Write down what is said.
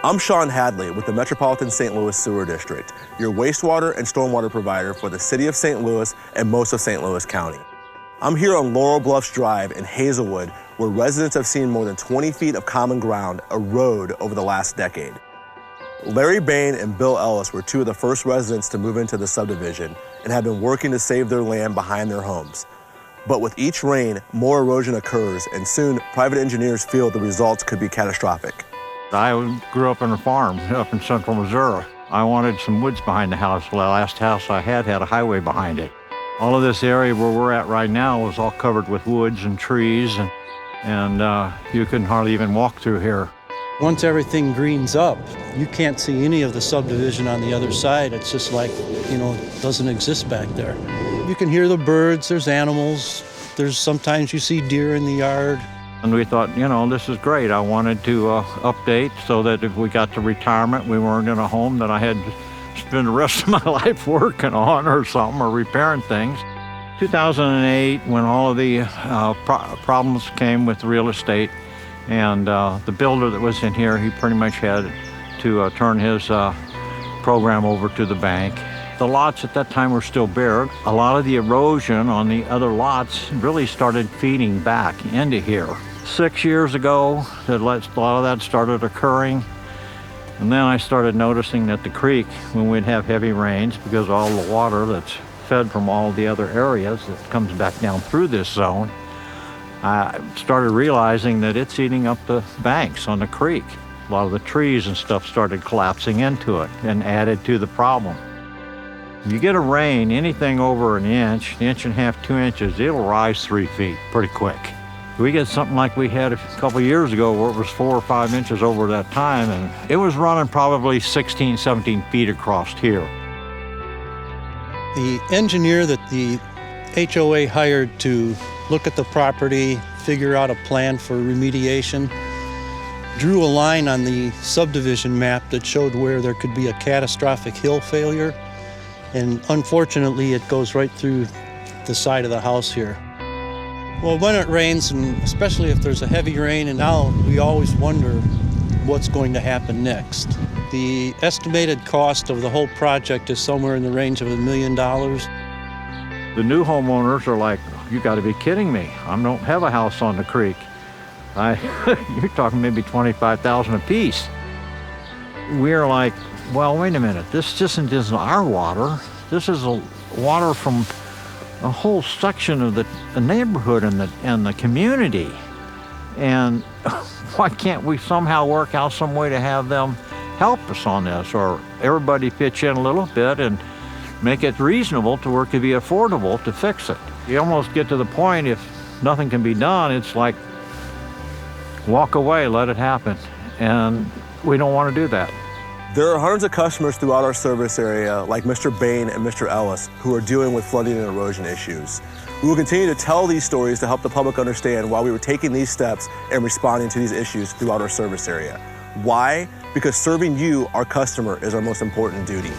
I'm Sean Hadley with the Metropolitan St. Louis Sewer District, your wastewater and stormwater provider for the city of St. Louis and most of St. Louis County. I'm here on Laurel Bluffs Drive in Hazelwood, where residents have seen more than 20 feet of common ground erode over the last decade. Larry Bain and Bill Ellis were two of the first residents to move into the subdivision and have been working to save their land behind their homes. But with each rain, more erosion occurs, and soon private engineers feel the results could be catastrophic. I grew up on a farm up in central Missouri. I wanted some woods behind the house. The last house I had a highway behind it. All of this area where we're at right now was all covered with woods and trees, and you couldn't hardly even walk through here. Once everything greens up, you can't see any of the subdivision on the other side. It's just like, it doesn't exist back there. You can hear the birds, there's animals, sometimes you see deer in the yard. And we thought, this is great. I wanted to update so that if we got to retirement, we weren't in a home that I had to spend the rest of my life working on or something, or repairing things. 2008, when all of the problems came with real estate, and the builder that was in here, he pretty much had to turn his program over to the bank. The lots at that time were still bare. A lot of the erosion on the other lots really started feeding back into here. 6 years ago, a lot of that started occurring. And then I started noticing that the creek, when we'd have heavy rains, because all the water that's fed from all the other areas that comes back down through this zone, I started realizing that it's eating up the banks on the creek. A lot of the trees and stuff started collapsing into it and added to the problem. If you get a rain, anything over an inch and a half, 2 inches, it'll rise 3 feet pretty quick. We get something like we had a couple years ago where it was 4 or 5 inches over that time, and it was running probably 16, 17 feet across here. The engineer that the HOA hired to look at the property, figure out a plan for remediation, drew a line on the subdivision map that showed where there could be a catastrophic hill failure. And unfortunately, it goes right through the side of the house here. Well, when it rains, and especially if there's a heavy rain, and now we always wonder what's going to happen next. The estimated cost of the whole project is somewhere in the range of $1 million. The new homeowners are like, you got to be kidding me. I don't have a house on the creek. You're talking maybe $25,000 a piece. We're like, well, wait a minute. This isn't our water. This is water from a whole section of the neighborhood and the community. And why can't we somehow work out some way to have them help us on this, or everybody pitch in a little bit and make it reasonable to where it could be affordable to fix it? You almost get to the point, if nothing can be done, it's like, walk away, let it happen. And we don't want to do that. There are hundreds of customers throughout our service area, like Mr. Bain and Mr. Ellis, who are dealing with flooding and erosion issues. We will continue to tell these stories to help the public understand why we were taking these steps and responding to these issues throughout our service area. Why? Because serving you, our customer, is our most important duty.